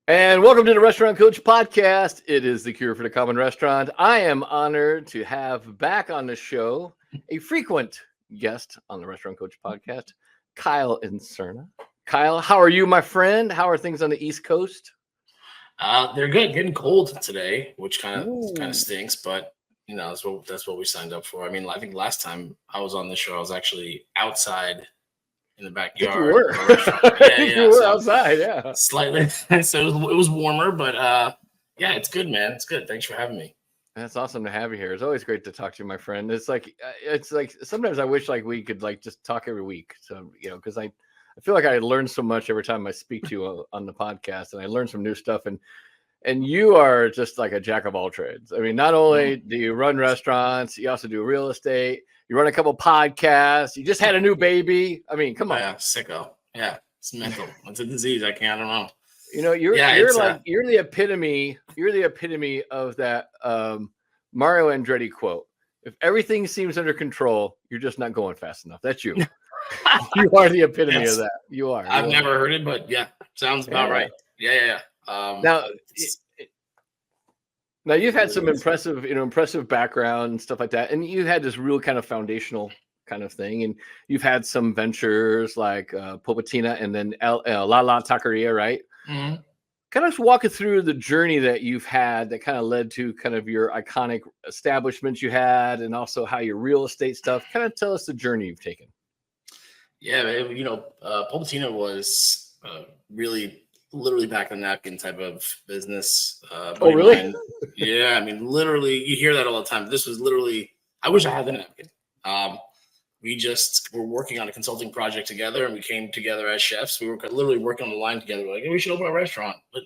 And welcome to the Restaurant Coach Podcast. It is the cure for the common restaurant. I am honored to have back on the show a frequent guest on the Restaurant Coach Podcast, Kyle Inserra. Kyle, how are you, my friend? How are things on the East Coast? They're good. Getting cold today, which kind of stinks, but you know that's what we signed up for. I mean, I think last time I was on the show, I was actually outside in the backyard. You were. You were outside, yeah. Slightly. So it was warmer, but yeah, it's good, man. It's good. Thanks for having me. That's awesome to have you here. It's always great to talk to you, my friend. It's like sometimes I wish like we could like just talk every week. So, you know, because I feel like I learn so much every time I speak to you on the podcast, and I learn some new stuff. And you are just like a jack of all trades. I mean, not only do you run restaurants, you also do real estate. You run a couple podcasts. You just had a new baby. I mean, come on. Yeah, sicko. Yeah, it's mental. It's a disease. I don't know. You know, you're the epitome. You're the epitome of that Mario Andretti quote. If everything seems under control, you're just not going fast enough. That's you. You are the epitome of that. You are. I've never heard it, but yeah, sounds about right. Yeah. Now you've had some impressive background and stuff like that, and you had this real kind of foundational kind of thing, and you've had some ventures like Polpettina and then La Taqueria, right? Mm-hmm. Kind of walk us through the journey that you've had that kind of led to kind of your iconic establishments you had, and also how your real estate stuff. Kind of tell us the journey you've taken. Yeah, Polpettina was really literally back of the napkin type of business. Oh, really? Yeah, I mean, literally, you hear that all the time. This was literally, I wish I had the napkin. We just were working on a consulting project together, and we came together as chefs. We were literally working on the line together. We're like, hey, we should open a restaurant. But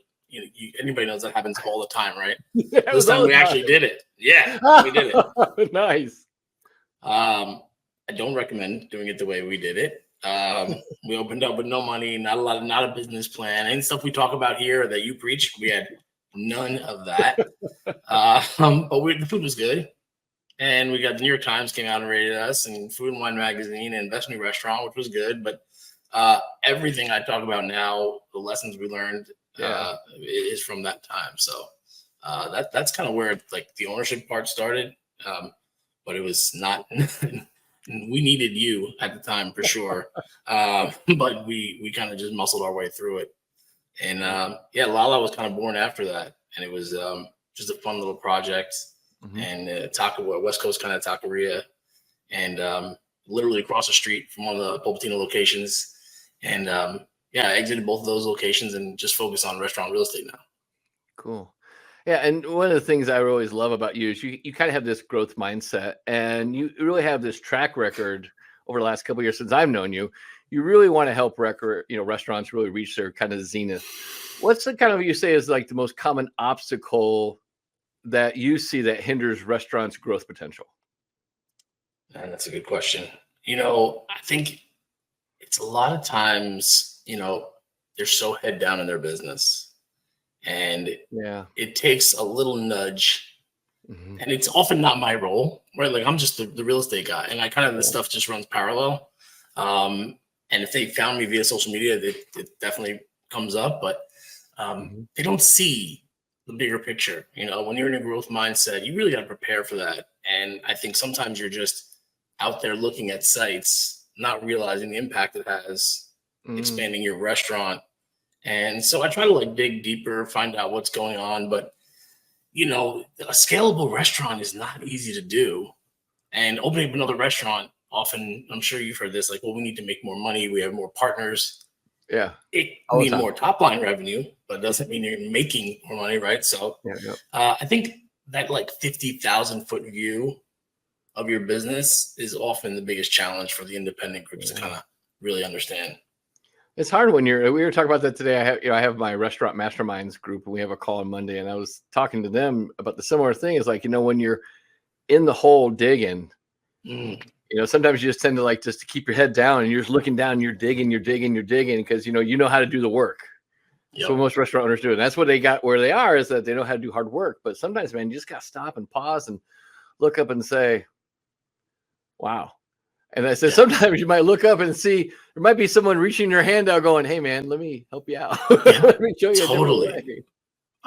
anybody knows that happens all the time, right? Yeah, this time we actually did it. Yeah, we did it. Nice. I don't recommend doing it the way we did it. We opened up with no money, not a business plan, and stuff we talk about here that you preach. We had none of that. But the food was good, and we got the New York Times came out and rated us, and Food and Wine Magazine, and Best New Restaurant, which was good. But everything I talk about now, the lessons we learned, is from that time. So that's kind of where like the ownership part started. But it was not. We needed you at the time for sure, but we kind of just muscled our way through it. And Lala was kind of born after that, and it was just a fun little project. Mm-hmm. And West Coast kind of taqueria, and literally across the street from one of the Polpettina locations. And I exited both of those locations and just focus on restaurant real estate now. Cool. Yeah, and one of the things I always love about you is you kind of have this growth mindset, and you really have this track record over the last couple of years since I've known you. You really want to help restaurants really reach their kind of zenith. What's the kind of you say is like the most common obstacle that you see that hinders restaurants' growth potential? Man, that's a good question. I think it's a lot of times, they're so head down in their business. And it takes a little nudge, and it's often not my role, right? Like I'm just the real estate guy, and I kind of the stuff just runs parallel. And if they found me via social media, it definitely comes up, but they don't see the bigger picture. When you're in a growth mindset, you really got to prepare for that. And I think sometimes you're just out there looking at sites, not realizing the impact it has, expanding your restaurant. And so I try to dig deeper, find out what's going on. But, a scalable restaurant is not easy to do. And opening up another restaurant, often, I'm sure you've heard this, we need to make more money. We have more partners. Yeah. It means more top line revenue, but it doesn't mean you're making more money, right? So I think that 50,000 foot view of your business is often the biggest challenge for the independent groups to kind of really understand. It's hard when we were talking about that today. I have my restaurant masterminds group, and we have a call on Monday, and I was talking to them about the similar thing. Is when you're in the hole digging, sometimes you just tend to just to keep your head down, and you're just looking down, and you're digging because you know how to do the work. Yep. So most restaurant owners do, and that's what they got where they are, is that they know how to do hard work. But sometimes, man, you just got to stop and pause and look up and say, wow. And I said, sometimes you might look up and see there might be someone reaching their hand out going, hey, man, let me help you out. Let me show you a different way.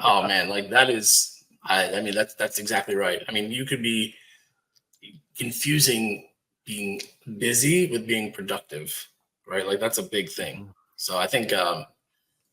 Oh, man, like that is, I mean, that's exactly right. I mean, you could be confusing being busy with being productive, right? Like that's a big thing. So I think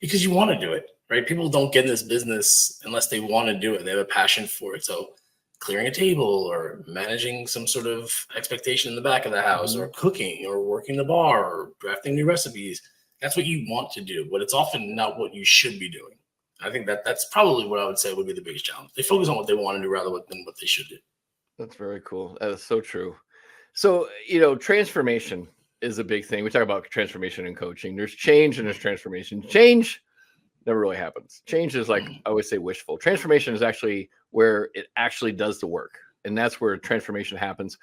because you want to do it, right? People don't get in this business unless they want to do it. They have a passion for it. So clearing a table or managing some sort of expectation in the back of the house or cooking or working the bar or drafting new recipes, that's what you want to do, but it's often not what you should be doing. I think that's probably what I would say would be the biggest challenge. They focus on what they want to do rather than what they should do. That's very cool. That is so true. So, transformation is a big thing. We talk about transformation in coaching. There's change and there's transformation. Change never really happens. Change is like, I always say, wishful. Transformation is actually where it actually does the work. And that's where transformation happens.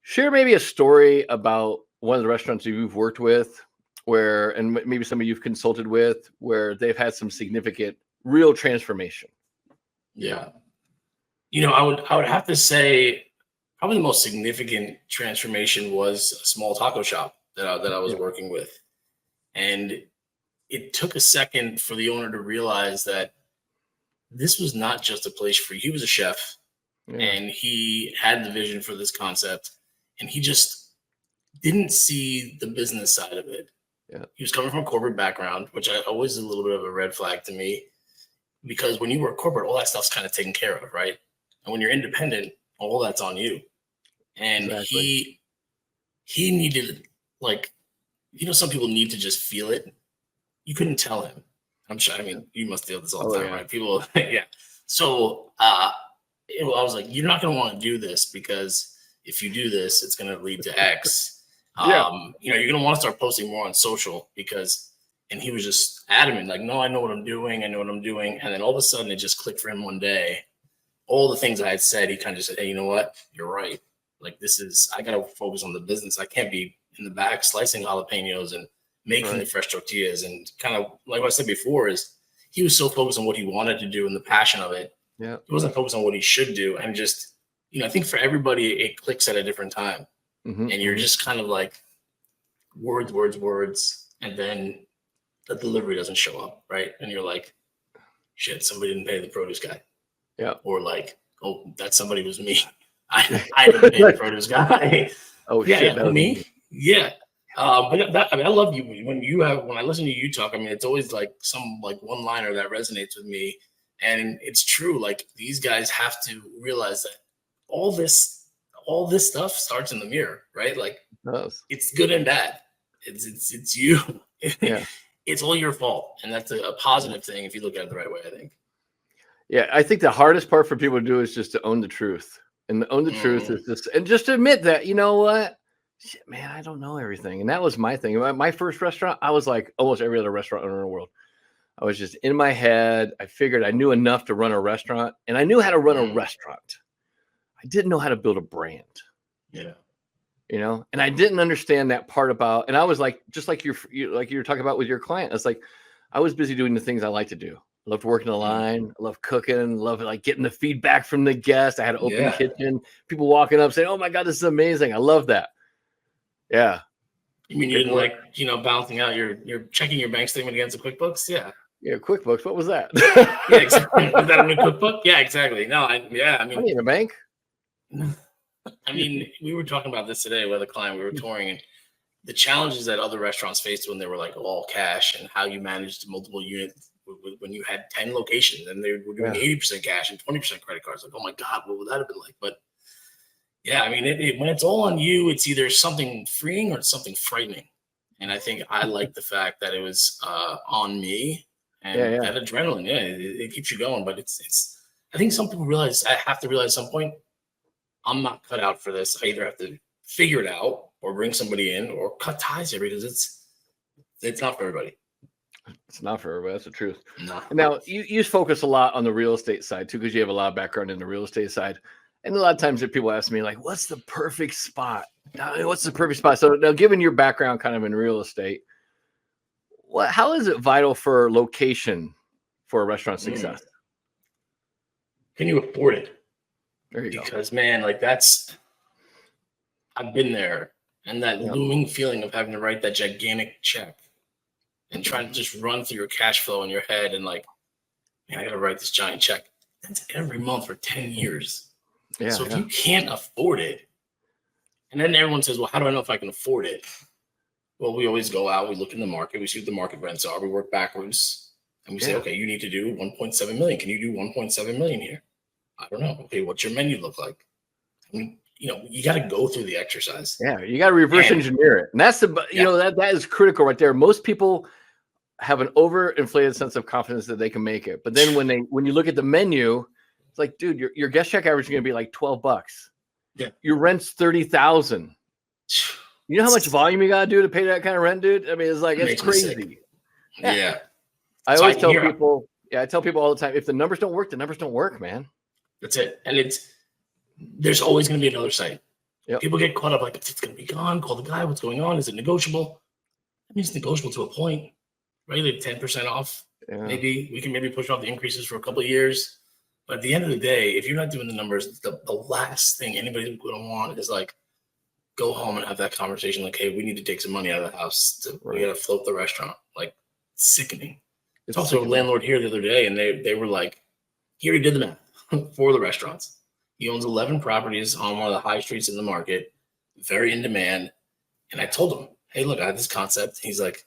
Share maybe a story about one of the restaurants you've worked with and maybe some of you've consulted with, where they've had some significant real transformation. Yeah. I would have to say probably the most significant transformation was a small taco shop that I was working with. And it took a second for the owner to realize that this was not just a place for, he was a chef and he had the vision for this concept and he just didn't see the business side of it. Yeah. He was coming from a corporate background, which I always is a little bit of a red flag to me, because when you work corporate, all that stuff's kind of taken care of, right? And when you're independent, all that's on you. And exactly. he needed, like, some people need to just feel it. You couldn't tell him. I'm sure. I mean, you must deal with this all the time, right? People, yeah. So I was like, you're not going to want to do this, because if you do this, it's going to lead to X. You're going to want to start posting more on social and he was just adamant, like, no, I know what I'm doing. And then all of a sudden it just clicked for him one day. All the things I had said, he kind of just said, hey, you know what? You're right. Like, I got to focus on the business. I can't be in the back slicing jalapenos and making the fresh tortillas. And kind of like what I said before is he was so focused on what he wanted to do and the passion of it. Yeah. He wasn't focused on what he should do. And just, I think for everybody, it clicks at a different time. Mm-hmm. And you're just kind of like words. And then the delivery doesn't show up. Right. And you're like, shit, somebody didn't pay the produce guy. Yeah. Or like, oh, that somebody was me. I didn't pay the produce guy. Oh, yeah, shit. Yeah, me? Yeah. But I love you when I listen to you talk. I mean, it's always like some like one liner that resonates with me. And it's true. Like, these guys have to realize that all this stuff starts in the mirror, right? Like, it's good and bad. It's you. Yeah. It's all your fault. And that's a positive thing if you look at it the right way, I think. Yeah, I think the hardest part for people to do is just to own the truth. And to own the truth is just to admit that, you know what? Shit, man, I don't know everything. And that was my thing. My first restaurant, I was like almost every other restaurant owner in the world. I was just in my head. I figured I knew enough to run a restaurant, and I knew how to run a restaurant. I didn't know how to build a brand. Yeah. And I didn't understand that part about, and I was like, just like you're talking about with your client. It's like, I was busy doing the things I like to do. I loved working the line. I love cooking. Love like getting the feedback from the guests. I had an open kitchen. People walking up saying, "Oh my God, this is amazing." I love that. Yeah. You mean you didn't like, balancing out you're checking your bank statement against the QuickBooks? Yeah. Yeah, QuickBooks. What was that? Yeah, exactly. Was that a new QuickBook? Yeah, exactly. No, I mean, in a bank. I mean, we were talking about this today with a client. We were touring, and the challenges that other restaurants faced when they were like all cash, and how you managed multiple units when you had 10 locations and they were doing 80% cash and 20% credit cards. Like, oh my God, what would that have been like? But yeah, I mean, when it's all on you, it's either something freeing or it's something frightening. And I think I like the fact that it was on me, and that adrenaline, it keeps you going. But it's I think some people have to realize at some point, I'm not cut out for this. I either have to figure it out or bring somebody in or cut ties here, because it's not for everybody. It's not for everybody. That's the truth. No. Now, you focus a lot on the real estate side too, because you have a lot of background in the real estate side. And a lot of times people ask me, like, what's the perfect spot? What's the perfect spot? So now, given your background kind of in real estate, how is it vital for location for a restaurant success? Can you afford it? There you go. Because, man, like, that's I've been there, and that looming feeling of having to write that gigantic check and trying to just run through your cash flow in your head and like, man, I got to write this giant check. That's every month for 10 years. Yeah. So if you can't afford it, and then everyone says, well, how do I know if I can afford it? Well, we always go out, we look in the market, we see what the market rents are, we work backwards, and we say, okay, you need to do 1.7 million. Can you do 1.7 million here? I don't know. Okay, what's your menu look like? I mean, you got to go through the exercise. Yeah, you got to reverse engineer it. And that's that is critical right there. Most people have an overinflated sense of confidence that they can make it. But then when you look at the menu, it's like, dude, your guest check average is going to be like $12. Yeah. Your rent's $30,000. You know how much volume you got to do to pay that kind of rent, dude? I mean, it's crazy. Yeah. I always tell people, I tell people all the time, if the numbers don't work, the numbers don't work, man. That's it. And there's always going to be another site. Yep. People get caught up like, it's going to be gone. Call the guy. What's going on? Is it negotiable? I mean, it's negotiable to a point. Right? Like 10% off. Yeah. Maybe we can push off the increases for a couple of years. But at the end of the day, if you're not doing the numbers, the last thing anybody's going to want is like, go home and have that conversation. Like, hey, we need to take some money out of the house. We got to float the restaurant. Like, sickening. It's also a landlord here the other day, and they were like, he already did the math for the restaurants. He owns 11 properties on one of the high streets in the market, very in demand. And I told him, hey, look, I have this concept. He's like,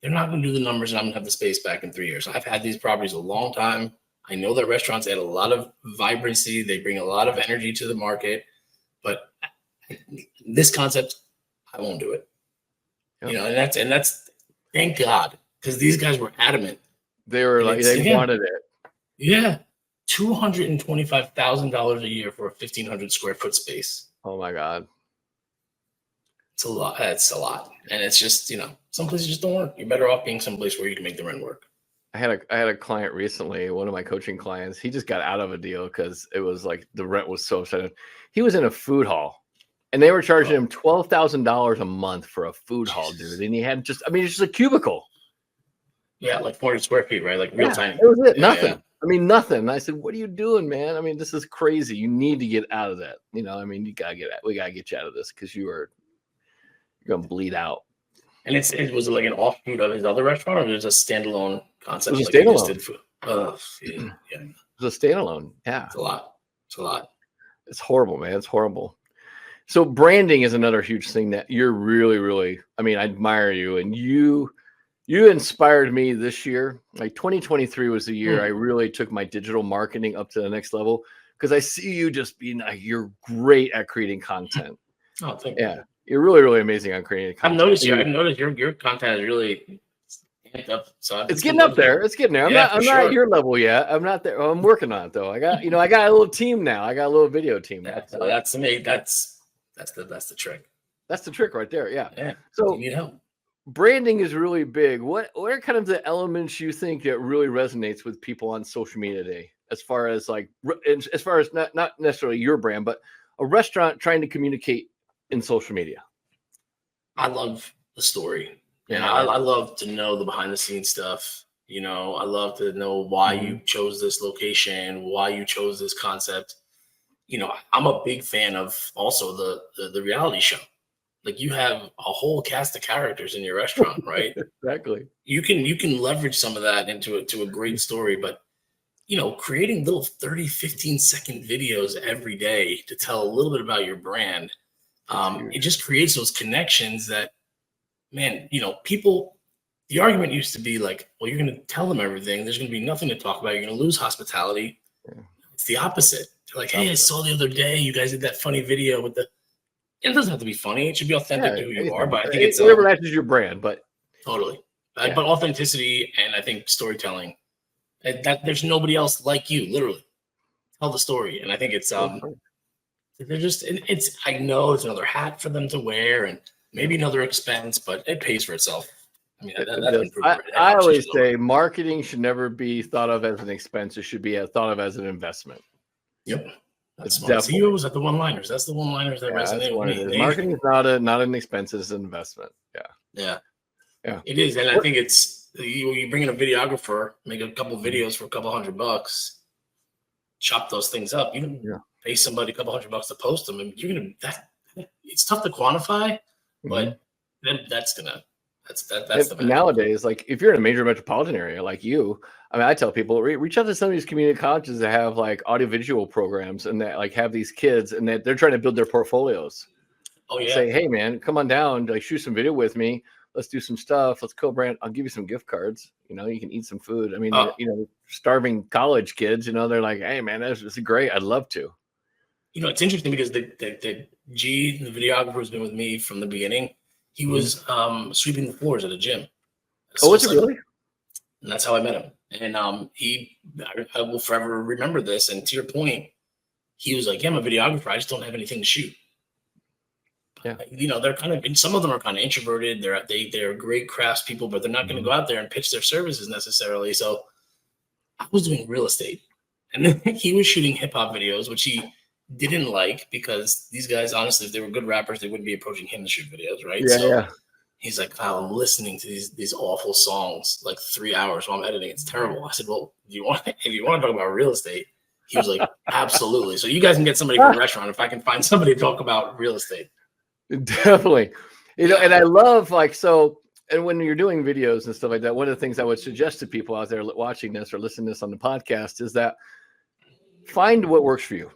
they're not going to do the numbers, and I'm going to have the space back in 3 years. I've had these properties a long time. I know that restaurants add a lot of vibrancy. They bring a lot of energy to the market. But this concept, I won't do it. Yep. And that's thank God, because these guys were adamant. They were like, they wanted it. Yeah. $225,000 a year for a 1,500 square foot space. Oh my God. It's a lot. It's a lot. And it's just, some places just don't work. You're better off being someplace where you can make the rent work. I had a client recently, one of my coaching clients, he just got out of a deal because it was like the rent was so expensive. He was in a food hall and they were charging him $12,000 a month for a food hall, dude. And he had it's just a cubicle. Yeah, like 400 square feet, right? Like real tiny. It was it. Nothing. Yeah. I mean, nothing. And I said, what are you doing, man? I mean, this is crazy. You need to get out of that. You gotta we gotta get you out of this because you're gonna bleed out. And it was like an offshoot of his other restaurant, or was it a standalone concept? It was a standalone. It was a standalone. Yeah. It's a lot. It's horrible, man. It's horrible. So branding is another huge thing that you're really, really, I admire you. And you inspired me this year. Like 2023 was the year I really took my digital marketing up to the next level because I see you just being you're great at creating content. Oh, thank you. Yeah. You're really, really amazing on creating content. I've noticed your content is really amped up. So it's getting up there. It's getting there. I'm not at your level yet. I'm not there. I'm working on it though. I got a little team now. I got a little video team. That's me. That's the trick. That's the trick right there. Yeah. Yeah. So you need help. Branding is really big. What are kind of the elements you think that really resonates with people on social media today? As far as not necessarily your brand, but a restaurant trying to communicate in social media. I love the story. Yeah, I love to know the behind the scenes stuff. I love to know why you chose this location, why you chose this concept. I'm a big fan of also the reality show. Like you have a whole cast of characters in your restaurant, right? Exactly. You can leverage some of that into a great story, but creating little 30, 15-second videos every day to tell a little bit about your brand. It just creates those connections that, man, people, the argument used to be like, well, you're going to tell them everything. There's going to be nothing to talk about. You're going to lose hospitality. Yeah. It's the opposite. They're like, hey, I saw the other day, you guys did that funny video with it doesn't have to be funny. It should be authentic to who you are, but I think it's whatever matches your brand, but totally. But authenticity and I think storytelling, that there's nobody else like you, literally. Tell the story. And I think it's, they're just, I know it's another hat for them to wear and maybe another expense, but it pays for itself. I mean, I always say marketing should never be thought of as an expense. It should be thought of as an investment. Yep. That's CEOs at the one-liners. That's the one-liners that resonate with me. Marketing is not an expense, it's an investment. Yeah. It is. And I think it's, you bring in a videographer, make a couple videos for a couple $100, chop those things up. You can pay somebody a couple $100 to post them, and that's it's tough to quantify, but that's the magic. Nowadays, like if you're in a major metropolitan area like you, I mean, I tell people reach out to some of these community colleges that have like audiovisual programs and that like have these kids and that they're trying to build their portfolios. Oh yeah. Say, hey man, come on down, like shoot some video with me. Let's do some stuff. Let's co-brand. I'll give you some gift cards. You know, you can eat some food. I mean, you know, starving college kids, you know, they're like, hey man, this is great. I'd love to. You know, it's interesting because the videographer, who's been with me from the beginning, he was sweeping the floors at a gym. So was it really? And that's how I met him. And I will forever remember this. And to your point, he was like, yeah, I'm a videographer. I just don't have anything to shoot. Yeah. You know, they're kind of, and some of them are kind of introverted. They're great craftspeople, but they're not going to go out there and pitch their services necessarily. So I was doing real estate, and then he was shooting hip hop videos, which he didn't like because these guys, honestly, if they were good rappers, they wouldn't be approaching him to shoot videos, right? Yeah, so he's like, Kyle, I'm listening to these awful songs like 3 hours while I'm editing. It's terrible. I said, well, if you want to talk about real estate, he was like, absolutely. So you guys can get somebody for a restaurant if I can find somebody to talk about real estate. Definitely. You know, and I love like, so, and when you're doing videos and stuff like that, one of the things I would suggest to people out there watching this or listening to this on the podcast is that find what works for you.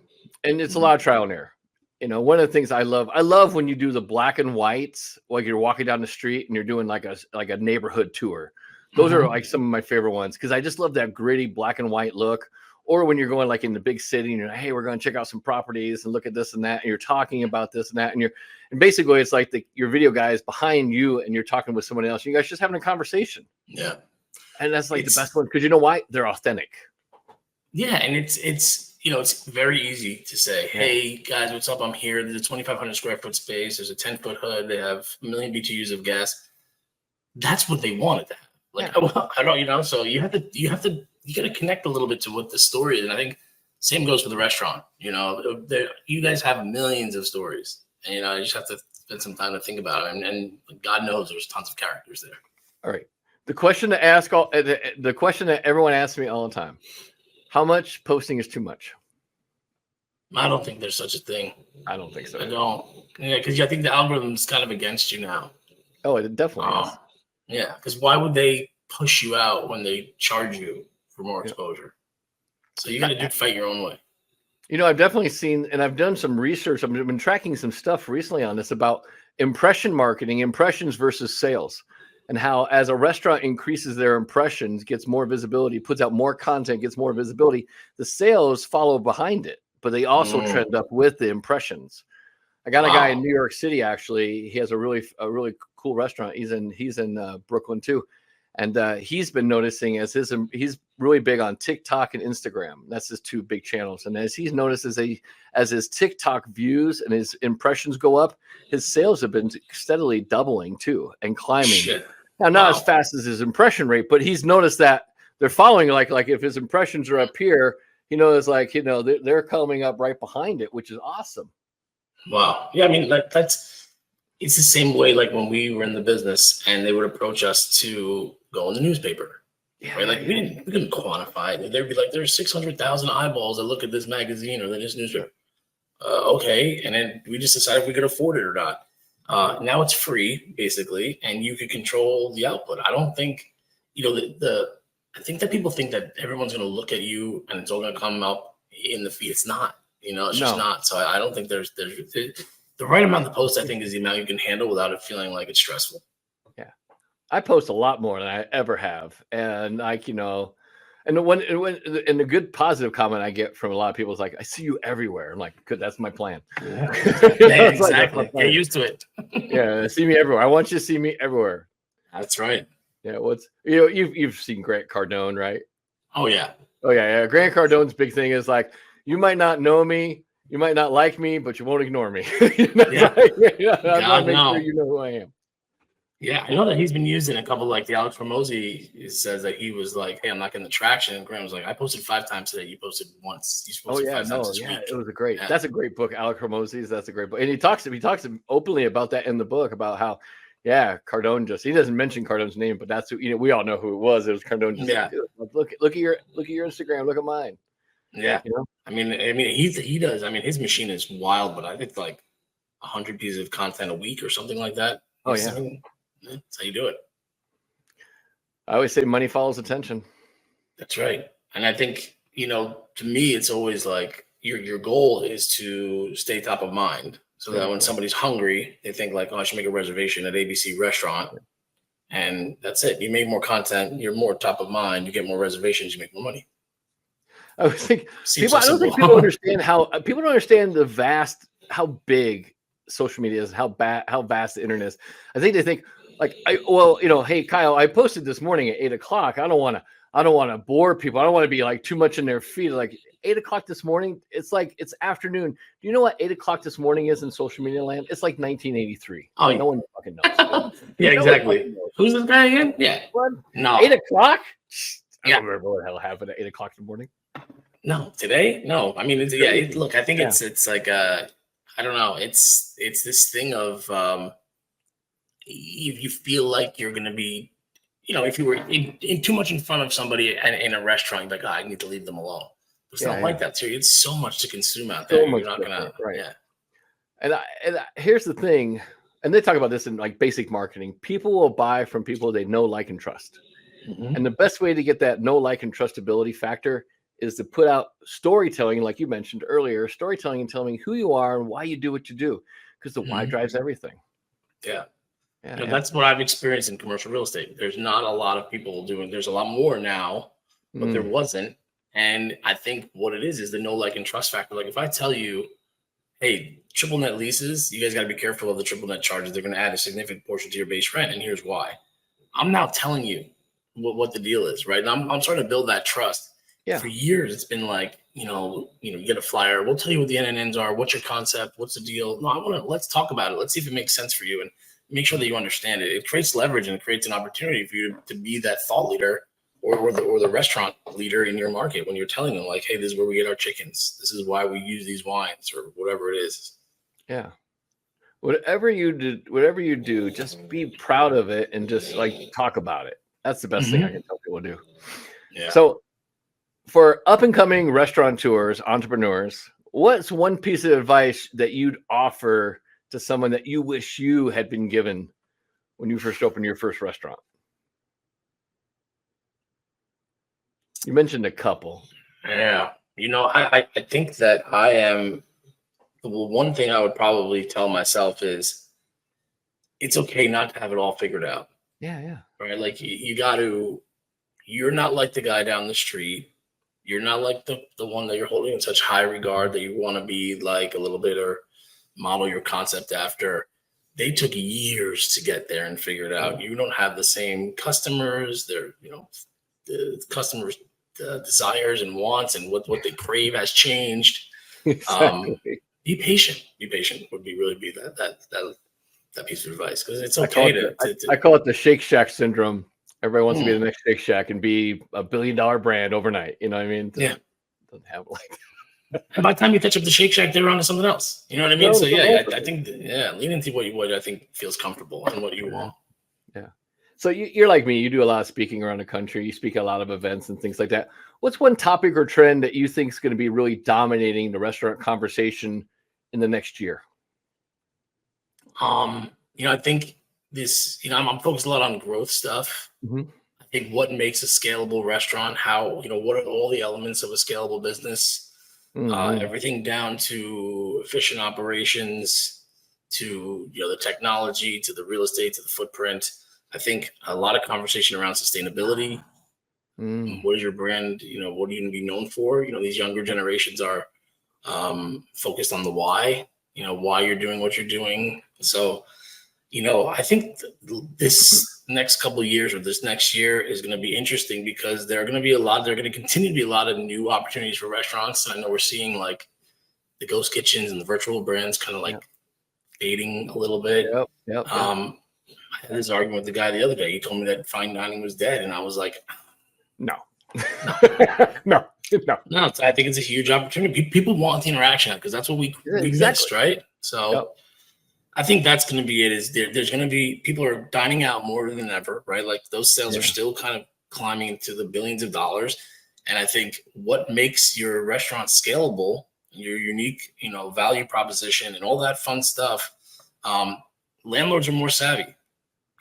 And it's a lot of trial and error. You know, one of the things I love when you do the black and whites, like you're walking down the street and you're doing like a neighborhood tour. Those are like some of my favorite ones because I just love that gritty black and white look. Or when you're going like in the big city and you're like, hey, we're going to check out some properties and look at this and that. And you're talking about this and that. And basically it's like your video guy is behind you and you're talking with someone else. You guys just having a conversation. Yeah. And that's like the best one because you know why? They're authentic. Yeah. And it's, you know, it's very easy to say, hey guys, what's up? I'm here. There's a 2,500 square foot space. There's a 10-foot hood. They have 1 million BTUs of gas. That's what they wanted to have. Like, I don't, you know, so you got to connect a little bit to what the story is. And I think same goes for the restaurant. You know, you guys have millions of stories and, you know, you just have to spend some time to think about it. And God knows there's tons of characters there. All right. The question to ask the question that everyone asks me all the time. How much posting is too much? I don't think there's such a thing. I don't think so. I don't. Yeah, because I think the algorithm's kind of against you now. Oh, it definitely is. Yeah, because why would they push you out when they charge you for more exposure? So you got to fight your own way. You know, I've definitely seen, and I've done some research. I've been tracking some stuff recently on this about impression marketing, impressions versus sales. And how as a restaurant increases their impressions, gets more visibility, puts out more content, gets more visibility, the sales follow behind it, but they also trend up with the impressions. I got a guy in New York City, actually. He has a really cool restaurant. He's in Brooklyn too. And he's been noticing he's really big on TikTok and Instagram. That's his two big channels. And as he's noticed as his TikTok views and his impressions go up, his sales have been steadily doubling too and climbing. Shit. Now, not as fast as his impression rate, but he's noticed that they're following like if his impressions are up here, he knows like, you know, they're coming up right behind it, which is awesome. Wow. Yeah. I mean, it's the same way, like when we were in the business and they would approach us to go in the newspaper. Yeah. Right? Like we couldn't quantify it. They'd be like, there's 600,000 eyeballs that look at this magazine or this newspaper. Okay. And then we just decided if we could afford it or not. Now it's free, basically, and you can control the output. I don't think, you know, I think that people think that everyone's going to look at you and it's all going to come up in the feed. It's not, you know, it's just not. So I don't think there's the right amount of posts, I think, is the amount you can handle without it feeling like it's stressful. Yeah. I post a lot more than I ever have. And like, you know, and the good positive comment I get from a lot of people is like, I see you everywhere. I'm like, good, that's my plan. Yeah. Yeah, exactly. Get used to it. Yeah, see me everywhere. I want you to see me everywhere. That's right. Yeah, you've seen Grant Cardone, right? Oh yeah. Grant Cardone's big thing is like, you might not know me, you might not like me, but you won't ignore me. Yeah. I'll make sure you know who I am. Yeah, I know that he's been using a couple, like the Alex Hormozi says that he was like, hey, I'm not getting the traction. And Graham was like, I posted 5 times today. You posted once. You posted 5 times this week. It was that's a great book. Alex Hormozi's, that's a great book. And he talks openly about that in the book about how, Cardone he doesn't mention Cardone's name, but that's who, you know, we all know who it was. It was Cardone. Look at your Instagram. Look at mine. Yeah. You know? I mean, he does. I mean, his machine is wild, but I think like 100 pieces of content a week or something like that. Oh yeah. That's how you do it. I always say money follows attention. That's right. And I think, to me, it's always like your goal is to stay top of mind so that when somebody's hungry, they think like, oh, I should make a reservation at ABC restaurant. And that's it. You make more content, you're more top of mind, you get more reservations, you make more money. I was thinking, I don't think people understand people don't understand how big social media is, how vast the internet is. I think they think like, hey Kyle, I posted this morning at 8:00. I don't want to bore people. I don't want to be like too much in their feed. Like 8:00 this morning, it's like it's afternoon. Do you know what 8:00 this morning is in social media land? It's like 1983. Oh, no one fucking knows. Yeah, exactly. Who's this guy again? Yeah. What? No. 8:00? I Yeah. don't remember what the hell happened at 8:00 in the morning. No, today? No. I mean, look, I think it's like I don't know. It's this thing of you feel like you're going to be, if you were in too much in front of somebody in a restaurant, you're like, I need to leave them alone. It's not like that, too. It's so much to consume out there. You're not going to, right. Yeah. And here's the thing, and they talk about this in like basic marketing. People will buy from people they know, like, and trust. Mm-hmm. And the best way to get that know, like, and trustability factor is to put out storytelling, like you mentioned earlier, storytelling and telling who you are and why you do what you do, because the why drives everything. Yeah. That's what I've experienced in commercial real estate. There's not a lot of people doing, there's a lot more now, but there wasn't. And I think what it is the know, like, and trust factor. Like if I tell you, hey, triple net leases, you guys got to be careful of the triple net charges. They're going to add a significant portion to your base rent. And here's why. I'm now telling you what the deal is, right? And I'm trying to build that trust. Yeah. For years, it's been like, you get a flyer. We'll tell you what the NNNs are. What's your concept? What's the deal? No, let's talk about it. Let's see if it makes sense for you and make sure that you understand it. It creates leverage and it creates an opportunity for you to be that thought leader or the restaurant leader in your market when you're telling them like, hey, this is where we get our chickens. This is why we use these wines or whatever it is. Yeah. Whatever you do, just be proud of it and just like talk about it. That's the best thing I can tell people to do. Yeah. So for up and coming restaurateurs, entrepreneurs, what's one piece of advice that you'd offer to someone that you wish you had been given when you first opened your first restaurant? You mentioned a couple. Yeah. I think that I am, one thing I would probably tell myself is it's okay not to have it all figured out. Yeah. Right. Like you're not like the guy down the street. You're not like the one that you're holding in such high regard that you want to be like a little bit or model your concept after. They took years to get there and figure it out. You don't have the same customers. They're, the customers' desires and wants and what they crave has changed. Exactly. Be patient. Be patient would be that piece of advice, because it's okay I call it the Shake Shack syndrome. Everybody wants to be the next Shake Shack and be a $1 billion brand overnight. You know what I mean? Doesn't have like. And by the time you touch up the Shake Shack, they're on to something else. You know what I mean? So I think lean into what I think feels comfortable and what you want. Yeah. So you're like me. You do a lot of speaking around the country. You speak at a lot of events and things like that. What's one topic or trend that you think is going to be really dominating the restaurant conversation in the next year? I think this. I'm focused a lot on growth stuff. Mm-hmm. I think what makes a scalable restaurant, how what are all the elements of a scalable business, everything down to efficient operations, to the technology, to the real estate, to the footprint. I think a lot of conversation around sustainability. What is your brand? What are you going to be known for? These younger generations are focused on the why. Why you're doing what you're doing. So, I think this next couple of years or this next year is going to be interesting, because there are going to continue to be a lot of new opportunities for restaurants. And I know we're seeing like the ghost kitchens and the virtual brands kind of like fading a little bit. Yep. I had this argument with the guy the other day. He told me that fine dining was dead. And I was like, no. No. I think it's a huge opportunity. People want the interaction because that's what we missed, right? So I think that's going to be it. There's going to be people are dining out more than ever, right? Like those sales are still kind of climbing into the billions of dollars. And I think what makes your restaurant scalable your unique, value proposition and all that fun stuff, landlords are more savvy.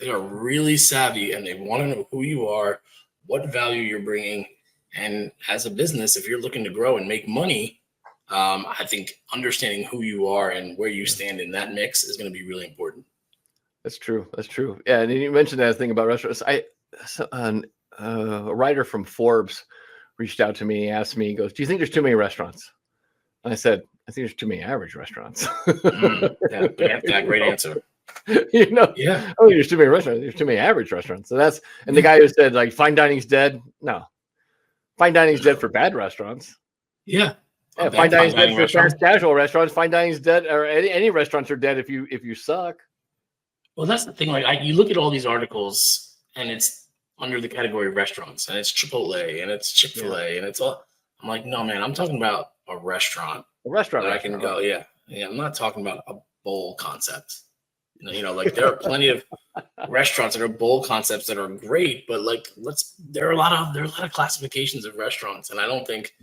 They are really savvy, and they want to know who you are, what value you're bringing. And as a business, if you're looking to grow and make money, I think understanding who you are and where you stand in that mix is going to be really important. That's true. That's true. Yeah. And you mentioned that thing about restaurants. A writer from Forbes reached out to me, he asked me, he goes, "Do you think there's too many restaurants?" And I said, "I think there's too many average restaurants." Yeah, great answer. Yeah. Oh, there's too many restaurants. There's too many average restaurants. So and the guy who said like fine dining's dead. No, fine dining's dead for bad restaurants. Yeah. Fine dining's dead for fast casual restaurants. Fine dining's dead, or any restaurants are dead if you suck. Well, that's the thing. Like you look at all these articles, and it's under the category of restaurants, and it's Chipotle, and it's Chick-fil-A, and it's all. I'm like, no, man, I'm talking about a restaurant. A restaurant. I can go. Yeah. I'm not talking about a bowl concept. Like there are plenty of restaurants that are bowl concepts that are great, but like there are a lot of classifications of restaurants, and I don't think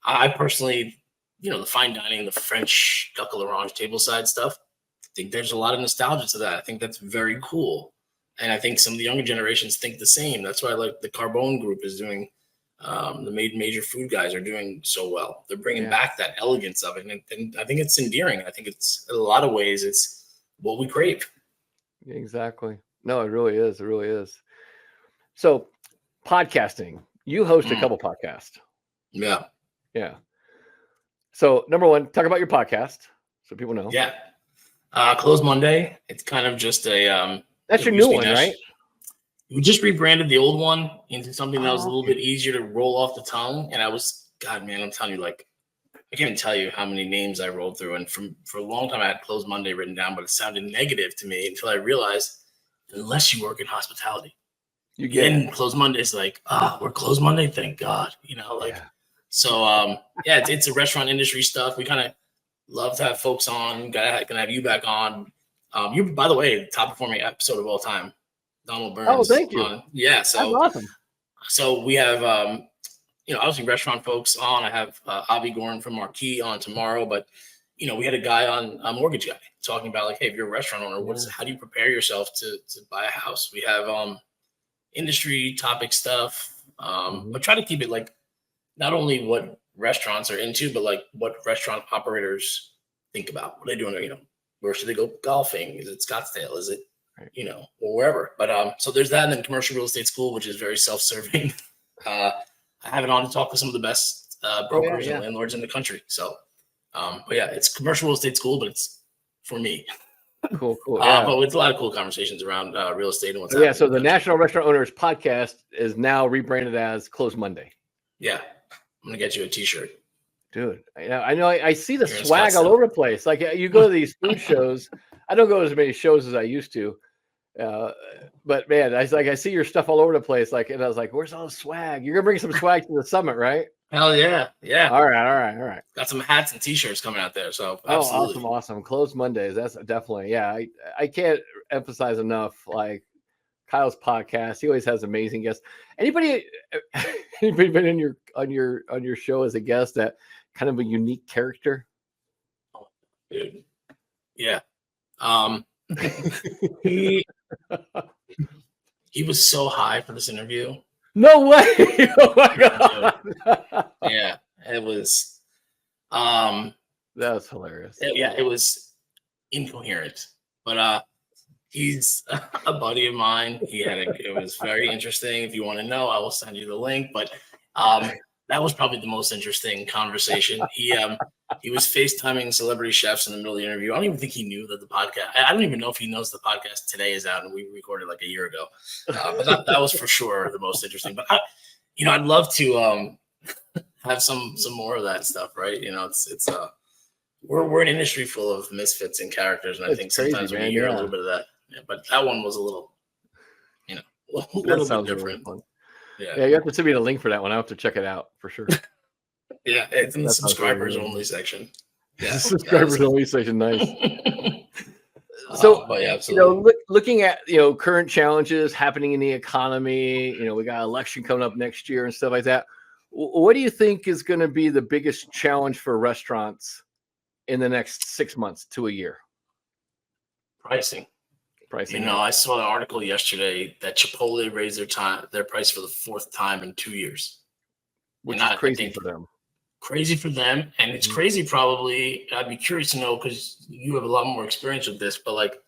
I personally, the fine dining, the French duck à l'orange tableside stuff, I think there's a lot of nostalgia to that. I think that's very cool, and I think some of the younger generations think the same. That's why like the Carbone group is doing. The major food guys are doing so well. They're bringing back that elegance of it, and I think it's endearing. I think it's in a lot of ways it's what we crave. Exactly. No, it really is. It really is. So, podcasting. You host a couple podcasts. Yeah. Yeah. So, number one, talk about your podcast so people know. Yeah. Closed Monday. It's kind of just a. That's your new one, right? We just rebranded the old one into something that was a little bit easier to roll off the tongue. And God, man, I'm telling you, like, I can't even tell you how many names I rolled through. And for a long time, I had Closed Monday written down, but it sounded negative to me until I realized, unless you work in hospitality, Closed Monday is like, we're Closed Monday. Thank God. So, it's a restaurant industry stuff. We kind of love to have folks on. Gonna have you back on. You, by the way, top performing episode of all time, Donald Burns. Oh, thank you. So that's awesome. So we have, obviously restaurant folks on. I have Avi Gorin from Marquee on tomorrow, but we had a guy on, a mortgage guy, talking about like, hey, if you're a restaurant owner, how do you prepare yourself to buy a house? We have industry topic stuff, but try to keep it like not only what restaurants are into, but like what restaurant operators think about. What are they doing? Where should they go golfing? Is it Scottsdale? Is it or wherever? But so there's that, and then commercial real estate school, which is very self-serving. I have it on to talk with some of the best brokers and landlords in the country. So, but yeah, it's commercial real estate school, but it's for me. Cool. But it's a lot of cool conversations around real estate and what's happening. Yeah, so the National Restaurant Owners Podcast is now rebranded as Closed Monday. Yeah, I'm gonna get you a T-shirt, dude. I know. I see the swag all over the place. Like you go to these food shows. I don't go to as many shows as I used to. But man, I see your stuff all over the place. Like, and I was like, "Where's all the swag? You're gonna bring some swag to the summit, right?" Hell yeah. All right. Got some hats and T-shirts coming out there. So absolutely. Awesome. Closed Mondays. That's definitely I can't emphasize enough. Like Kyle's podcast, he always has amazing guests. Anybody been on your show as a guest that kind of a unique character? Oh, dude. Yeah. He was so high for this interview. No way! Oh my god! Yeah, it was. That's hilarious. It was incoherent, but he's a buddy of mine. It was very interesting. If you want to know, I will send you the link. But that was probably the most interesting conversation. He was FaceTiming celebrity chefs in the middle of the interview. I don't even think he knew that the podcast. I don't even know if he knows the podcast today is out, and we recorded like a year ago. But that was for sure the most interesting. But I'd love to have some more of that stuff, right? It's we're an industry full of misfits and characters, and I think sometimes we hear a little bit of that. Yeah, but that one was a little, a little bit different. Really yeah, you have to send me the link for that one. I have to check it out for sure. Yeah, it's in the subscribers only section. Yeah, subscribers only section. Nice. So, yeah, absolutely. Looking at current challenges happening in the economy, we got an election coming up next year and stuff like that. What do you think is going to be the biggest challenge for restaurants in the next 6 months to a year? Pricing. I saw an article yesterday that Chipotle raised their price for the 4th time in 2 years. Which is crazy for them. Crazy for them. And it's crazy probably. I'd be curious to know, because you have a lot more experience with this, but like,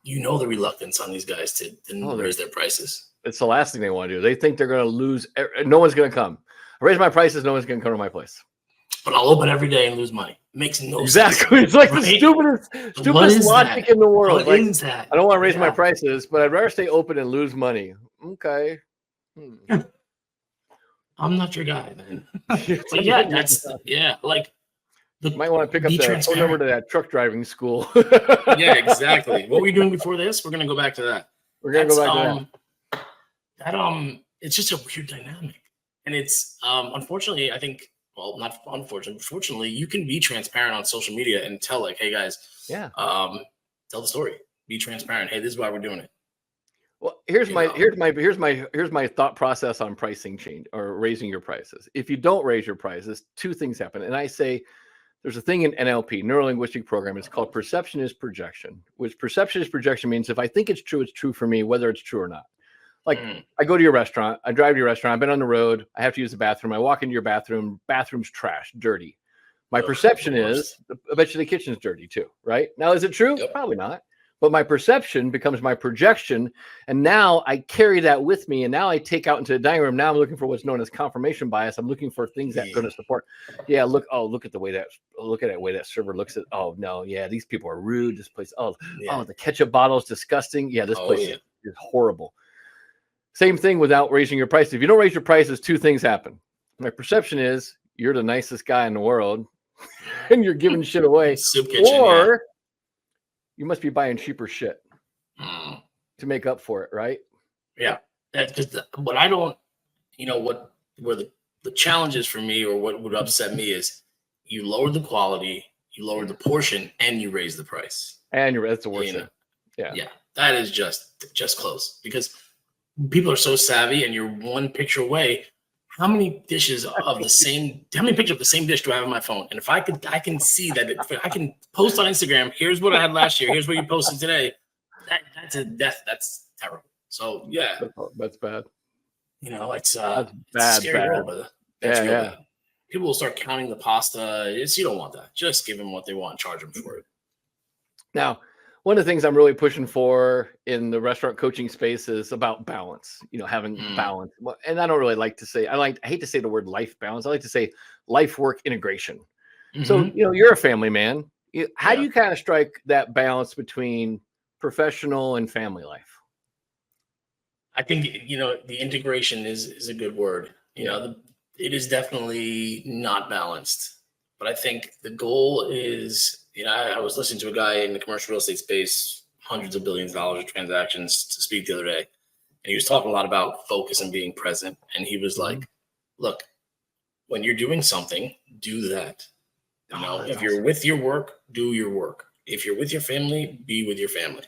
the reluctance on these guys to raise their prices. It's the last thing they want to do. They think they're going to lose. No one's going to come. I raise my prices, no one's going to come to my place. But I'll open every day and lose money. It makes no sense. Exactly. It's like the stupidest logic in the world. What is that? I don't want to raise my prices, but I'd rather stay open and lose money. Okay. I'm not your guy, man. So yeah, like, you might want to pick up the phone number to that truck driving school. Yeah, exactly. What were you doing before this? We're gonna go back to that. It's just a weird dynamic, and it's unfortunately, I think. Well, not unfortunately. Fortunately, you can be transparent on social media and tell, like, hey guys, tell the story. Be transparent. Hey, this is why we're doing it. Well, here's my thought process on pricing change or raising your prices. If you don't raise your prices, 2 things happen. And I say there's a thing in NLP, neuro-linguistic program. It's called perception is projection, which perception is projection means if I think it's true for me, whether it's true or not. Like I go to your restaurant, I drive to your restaurant, I've been on the road, I have to use the bathroom. I walk into your bathroom, bathroom's trash, dirty. My perception is, I bet you the kitchen's dirty too, right? Now, is it true? Yep. Probably not. But my perception becomes my projection. And now I carry that with me. And now I take out into the dining room. Now I'm looking for what's known as confirmation bias. I'm looking for things that are going to support. Yeah, look at the way that server looks at, oh no, yeah, these people are rude. This place, the ketchup bottle is disgusting. Yeah, this place is horrible. Same thing without raising your prices. If you don't raise your prices, 2 things happen. My perception is you're the nicest guy in the world and you're giving shit away. Soup kitchen, you must be buying cheaper shit to make up for it, right? Yeah. That's just what I don't, where the challenge is for me, or what would upset me, is you lower the quality, you lower the portion, and you raise the price. And that's the worst thing. Yeah. That is just close, because people are so savvy, and you're one picture away. How many pictures of the same dish do I have on my phone? And if I can see that, I can post on Instagram, here's what I had last year, here's what you posted today. That's a death. That's terrible. So yeah, that's bad. It's bad. It's a scary world, but yeah. People will start counting the pasta. You don't want that. Just give them what they want, charge them for it. Now, one of the things I'm really pushing for in the restaurant coaching space is about balance, having balance. And I don't really like to say, I hate to say the word life balance. I like to say life work integration. So, you're a family man. How do you kind of strike that balance between professional and family life? I think, the integration is a good word. It is definitely not balanced, but I think the goal is, I was listening to a guy in the commercial real estate space, hundreds of billions of dollars of transactions, to speak the other day. And he was talking a lot about focus and being present. And he was like, look, when you're doing something, do that. If you're with your work, do your work. If you're with your family, be with your family.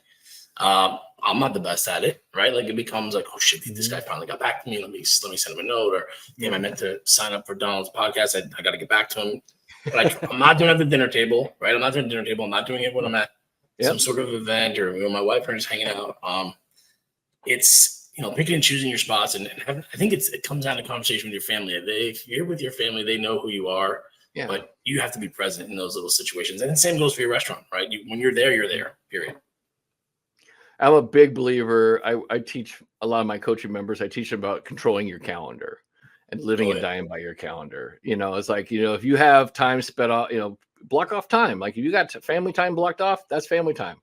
I'm not the best at it, right? Like, it becomes like, oh shit, this guy finally got back to me. Let me send him a note. Or, damn, I meant to sign up for Donald's podcast. I got to get back to him. But I'm not doing it at the dinner table, right? I'm not doing it at the dinner table. I'm not doing it when I'm at some sort of event, or my wife and I are just hanging out. It's, picking and choosing your spots. And I think it comes down to conversation with your family. If you're with your family, they know who you are. Yeah. But you have to be present in those little situations. And the same goes for your restaurant, right? When you're there, period. I'm a big believer. I teach a lot of my coaching members. I teach them about controlling your calendar and living and dying by your calendar. It's like, if you have time spent off, block off time. Like, if you got family time blocked off, that's family time.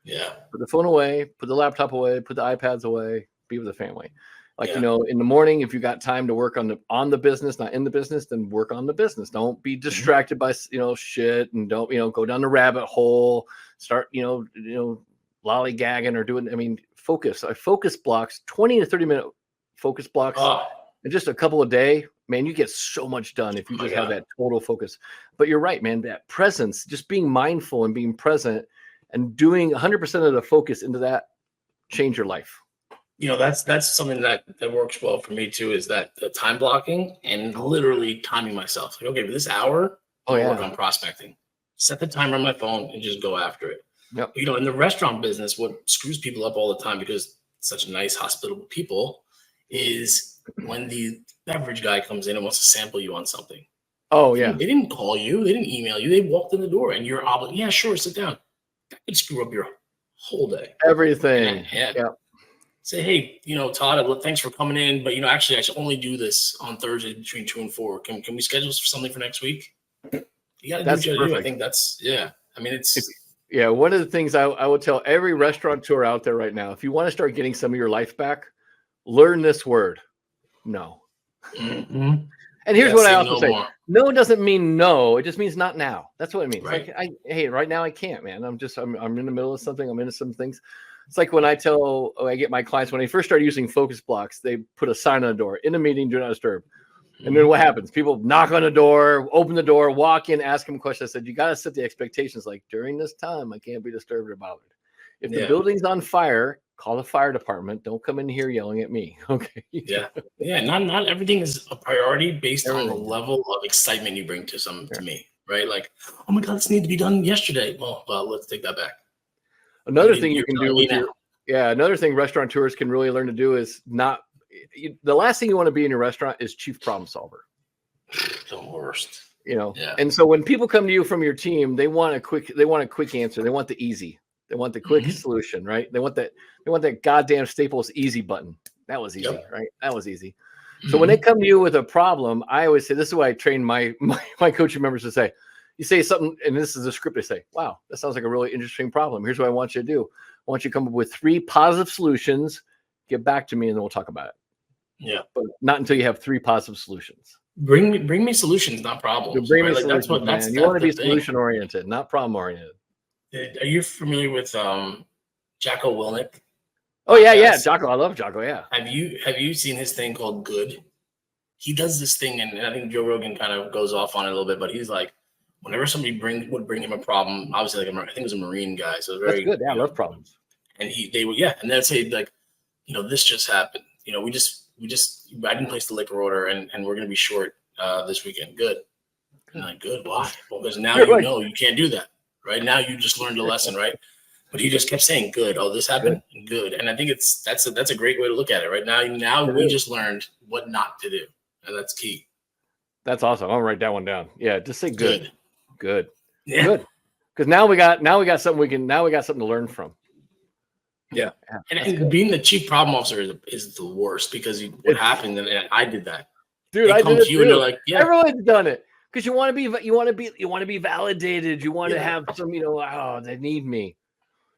Yeah. Put the phone away, put the laptop away, put the iPads away, be with the family. Like, in the morning, if you got time to work on the business, not in the business, then work on the business. Don't be distracted by, shit, and don't, go down the rabbit hole, start, lollygagging or doing, focus. Focus blocks, 20 to 30 minute focus blocks. And just a couple a day, man, you get so much done if you just have that total focus. But you're right, man, that presence, just being mindful and being present and doing 100% of the focus into that, change your life. that's something that works well for me too, is that the time blocking and literally timing myself. Like, okay, for this hour, I'm gonna work on prospecting. Set the timer on my phone and just go after it. Yep. In the restaurant business, what screws people up all the time, because such nice, hospitable people, is when the beverage guy comes in and wants to sample you on something. Oh yeah. They didn't call you. They didn't email you. They walked in the door and you're obligated. Yeah, sure. Sit down. That could screw up your whole day. Everything. Yeah. Yep. Say, hey, Todd, thanks for coming in, but actually I should only do this on Thursday between 2 and 4. Can we schedule something for next week? You got to do what you got to do. I think that's, yeah. I mean, one of the things I would tell every restaurateur out there right now, if you want to start getting some of your life back, learn this word, no. Mm-hmm. And here's what I also say. No doesn't mean no. It just means not now. That's what it means. Right. Like, hey, right now I can't, man. I'm in the middle of something. I'm into some things. It's like when I get my clients, when they first started using focus blocks, they put a sign on the door, in the meeting, do not disturb. And then what happens? People knock on the door, open the door, walk in, ask them questions. I said, you got to set the expectations. Like, during this time, I can't be disturbed or bothered. If the building's on fire, call the fire department. Don't come in here yelling at me. Okay. Yeah. Not everything is a priority based on the level of excitement you bring to me, right? Like, oh my God, this needs to be done yesterday. Well, let's take that back. Another thing you can do with another thing restaurateurs can really learn to do is the last thing you want to be in your restaurant is chief problem solver. The worst. And so when people come to you from your team, they want a quick answer. They want the easy. They want the quick solution, right? They want that goddamn Staples easy button. That was easy, right? That was easy. So when they come to you with a problem, I always say, this is what I train my coaching members to say. You say something, and this is a script. They say, wow, that sounds like a really interesting problem. Here's what I want you to do. I want you to come up with 3 positive solutions, get back to me, and then we'll talk about it. Yeah. But not until you have 3 positive solutions. Bring me solutions, not problems. You want to be solution oriented, not problem oriented. Are you familiar with Jocko Willink? Oh yeah, Jocko. I love Jocko. Yeah. Have you seen his thing called Good? He does this thing, and I think Joe Rogan kind of goes off on it a little bit, but he's like, whenever somebody would bring him a problem, obviously, I think it was a Marine guy, so very that's good. Yeah, I love problems. And and they'd say, like, this just happened. I didn't place the liquor order, and we're gonna be short this weekend. Good. And like, good. Why? Well, because now you can't do that. Right now, you just learned a lesson, right? But he just kept saying, "Good. Oh, this happened. Good." And I think that's a great way to look at it. Right now we just learned what not to do, and that's key. That's awesome. I'll write that one down. Yeah, just say good. Good. Yeah. Good. Because now we got something to learn from. Yeah. And being the chief problem officer is the worst, because what happened, and I did that. Dude, I did it too. And they're like, yeah. Everyone's done it. Because you want to be validated. You want to have some, they need me.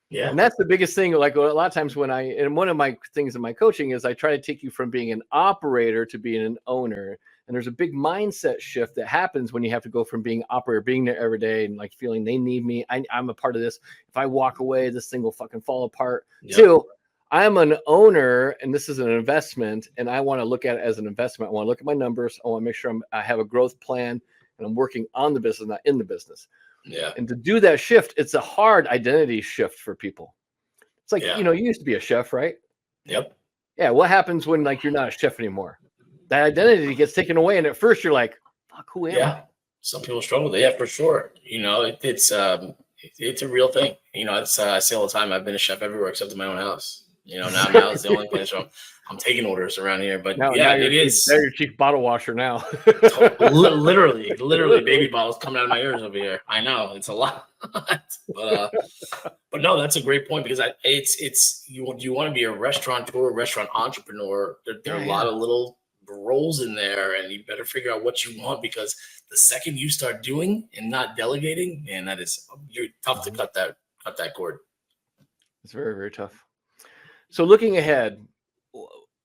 Yeah. And that's the biggest thing. Like, a lot of times and one of my things in my coaching is I try to take you from being an operator to being an owner. And there's a big mindset shift that happens when you have to go from being operator, being there every day, and like feeling they need me. I'm a part of this. If I walk away, this thing will fucking fall apart. Yep. 2, I'm an owner, and this is an investment, and I want to look at it as an investment. I want to look at my numbers. I want to make sure I have a growth plan, and I'm working on the business, not in the business. Yeah. And to do that shift, it's a hard identity shift for people. It's like, you used to be a chef, right? Yep. Yeah. What happens when you're not a chef anymore? That identity gets taken away, and at first you're like, "Fuck, who am I?" Some people struggle with it. Yeah, for sure. It's a real thing. I say all the time, I've been a chef everywhere except in my own house. Now it's the only place where I'm taking orders around here. But now it is. Now you're chief bottle washer now. literally, baby bottles coming out of my ears over here. I know it's a lot, but no, that's a great point, because you want to be a restaurateur, restaurant entrepreneur. There are a lot of little roles in there, and you better figure out what you want, because the second you start doing and not delegating, man, you're tough to cut that cord. It's very, very tough. So looking ahead,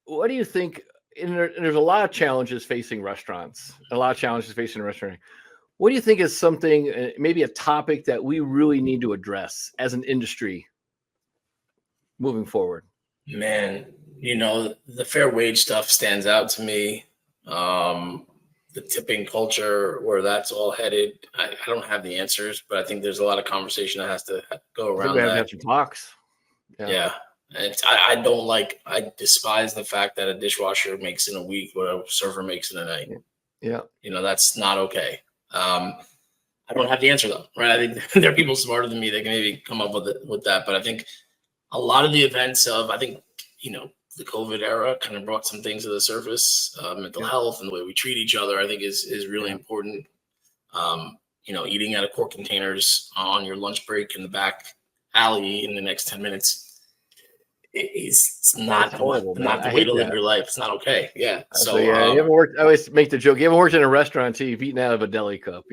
what do you think? And there's a lot of challenges facing restaurants, What do you think is something, maybe a topic that we really need to address as an industry moving forward? Man, the fair wage stuff stands out to me. The tipping culture, where that's all headed, I don't have the answers, but I think there's a lot of conversation that has to go around. We have to have some talks. Yeah. I despise the fact that a dishwasher makes in a week what a server makes in a night. Yeah. That's not okay. I don't have the answer though, right? I think there are people smarter than me that can maybe come up with that. But I think a lot of the events the COVID era kind of brought some things to the surface, mental health and the way we treat each other, I think is really important. Eating out of quart containers on your lunch break in the back alley in the next 10 minutes it's not horrible, not the way to live your life. It's not okay. Yeah. So you ever worked? I always make the joke. You ever worked in a restaurant until you've eaten out of a deli cup?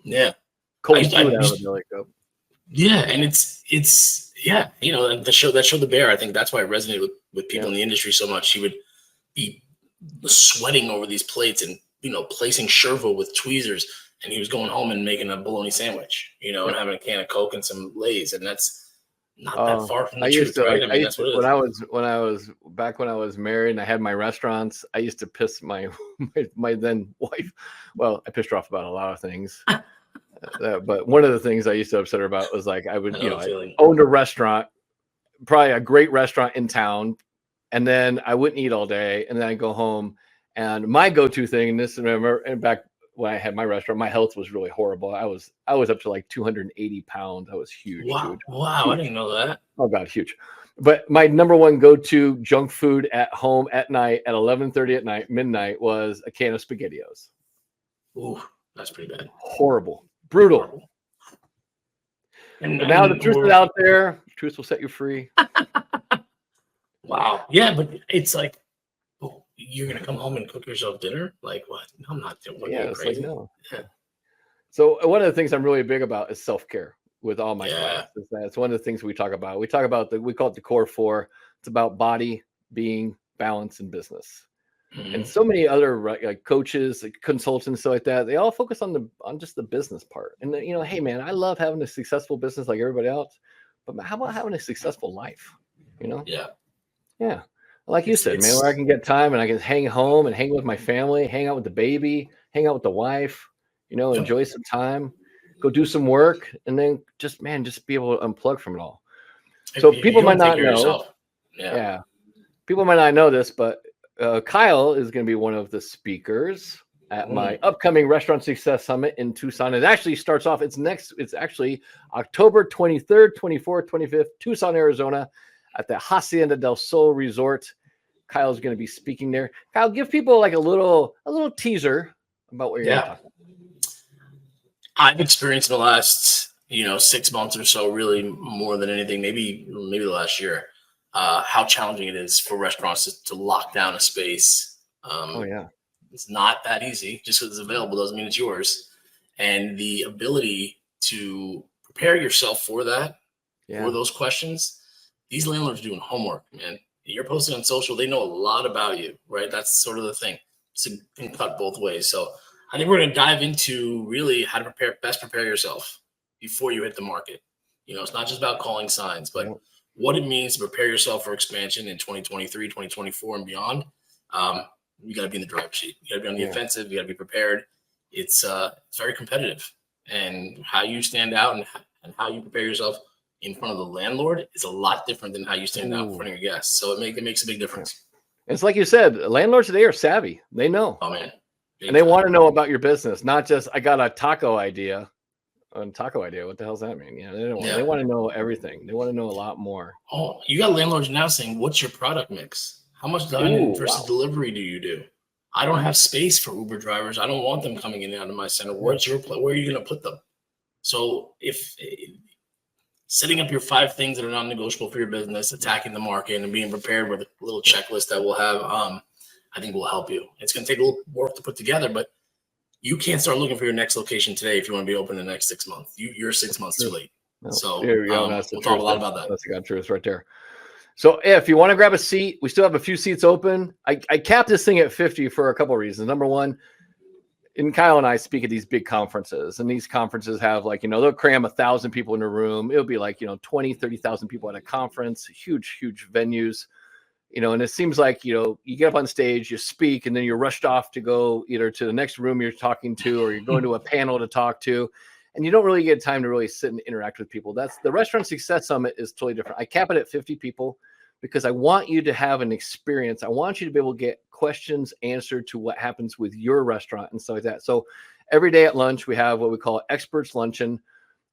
Yeah. Cold food out of a deli cup. Yeah, and it's the show The Bear. I think that's why it resonated with people in the industry so much. He would be sweating over these plates and placing Shervo with tweezers, and he was going home and making a bologna sandwich, and having a can of Coke and some Lay's, and that's not that far from the truth, right? I mean, that's what it is. When I was married and I had my restaurants, I used to piss my then wife. Well, I pissed her off about a lot of things. But one of the things I used to upset her about was like I owned a restaurant, probably a great restaurant in town, and then I wouldn't eat all day, and then I go home, and my go-to thing, and back when I had my restaurant, my health was really horrible. I was up to like 280 pounds. I was huge. Wow, huge. I didn't know that. Oh God, huge. But my number one go-to junk food at home at night at 11:30 at night, midnight, was a can of SpaghettiOs. Ooh, that's pretty bad. Horrible. Brutal. And now the truth is out there. The truth will set you free. Wow. Yeah, but it's like, you're gonna come home and cook yourself dinner? Like what? I'm not doing. Yeah, it's like no. Yeah. So one of the things I'm really big about is self-care with all my clients. That's one of the things we talk about. We talk about we call it the core four. It's about body, being, balance, and business. And so many other like coaches, like consultants, stuff like that, they all focus on just the business part. And hey man, I love having a successful business like everybody else, but how about having a successful life? Yeah. Like you said, man, where I can get time and I can hang home and hang with my family, hang out with the baby, hang out with the wife, enjoy some time, go do some work, and then just be able to unplug from it all. So people might not know. Yeah. People might not know this, but Kyle is going to be one of the speakers at my upcoming Restaurant Success Summit in Tucson. It actually starts off, it's actually October 23rd, 24th, 25th, Tucson, Arizona, at the Hacienda del Sol Resort. Kyle's going to be speaking there. Kyle, give people like a little teaser about what you're going to talk about. I've experienced in the last, 6 months or so, really more than anything, maybe the last year, how challenging it is for restaurants to lock down a space. It's not that easy. Just because it's available doesn't mean it's yours. And the ability to prepare yourself for that, for those questions, these landlords are doing homework, man. You're posting on social, they know a lot about you, right? That's sort of the thing. So it can cut both ways. So I think we're going to dive into really how to best prepare yourself before you hit the market. It's not just about calling signs, but what it means to prepare yourself for expansion in 2023, 2024, and beyond. You got to be in the driver's seat. You got to be on the offensive. You got to be prepared. It's very competitive, and how you stand out and how you prepare yourself in front of the landlord is a lot different than how you stand out in front of your guests. So it makes a big difference. It's like you said, landlords today are savvy. They know. Oh man, and they want to know about your business, not just I got a taco idea. What the hell's that mean? They want to know everything. They want to know a lot more. Oh, you got landlords now saying, "What's your product mix? How much dine-in versus delivery do you do? I don't have space for Uber drivers. I don't want them coming in and out of my center. Where are you going to put them?" So if setting up your 5 things that are non-negotiable for your business, attacking the market, and being prepared with a little checklist that we'll have, I think will help you. It's going to take a little work to put together, but you can't start looking for your next location today if you want to be open in the next 6 months. You're 6 months too late. No. So we'll talk a lot about that. That's the truth right there. So if you want to grab a seat, we still have a few seats open. I capped this thing at 50 for a couple of reasons. Number one, and Kyle and I speak at these big conferences, and these conferences have they'll cram 1,000 people in a room. It'll be 20, 30,000 people at a conference, huge venues. And it seems like, you get up on stage, you speak, and then you're rushed off to go either to the next room you're talking to, or you're going to a panel to talk to, and you don't really get time to really sit and interact with people. That's the Restaurant Success Summit is totally different. I cap it at 50 people. because I want you to have an experience. I want you to be able to get questions answered to what happens with your restaurant and stuff like that. So every day at lunch, we have what we call experts luncheon,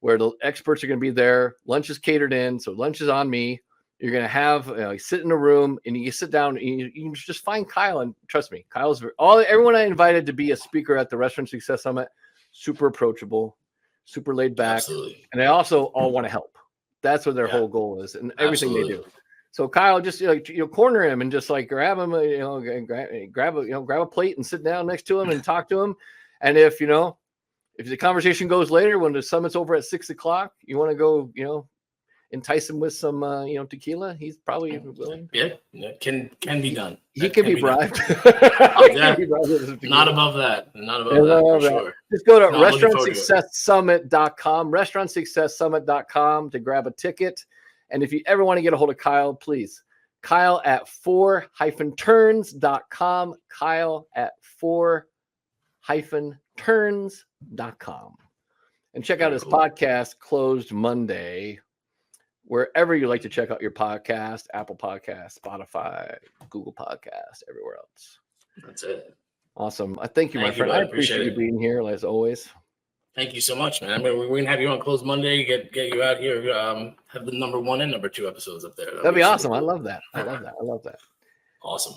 where the experts are going to be there. Lunch is catered in. So lunch is on me. You're going to have sit in a room and you sit down and you can just find Kyle. And trust me, Kyle's everyone I invited to be a speaker at the Restaurant Success Summit, super approachable, super laid back. Absolutely. And they also all want to help. That's what their whole goal is and everything they do. So Kyle, just corner him and just like grab him, grab a plate and sit down next to him and talk to him. And if the conversation goes later when the summit's over at 6 o'clock, you want to go, entice him with some, tequila. He's probably willing. Yeah, can be done. He can be bribed. Not above that. Not above that for sure. Just go to restaurantsuccesssummit.com, restaurantsuccesssummit.com to grab a ticket. And if you ever want to get a hold of Kyle, please, Kyle at 4-turns.com, Kyle at 4-turns.com. And check out his podcast, Closed Monday, wherever you like to check out your podcast, Apple Podcast, Spotify, Google Podcast, everywhere else. That's it. Awesome. I thank you, my friend. I appreciate you being here, as always. Thank you so much, man. I mean, we're going to have you on Closed Monday, get you out here, have the number 1 and number 2 episodes up there. That'd be awesome. Cool. I love that. I love that. Awesome.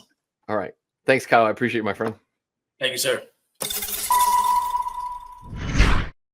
All right. Thanks, Kyle. I appreciate it, my friend. Thank you, sir.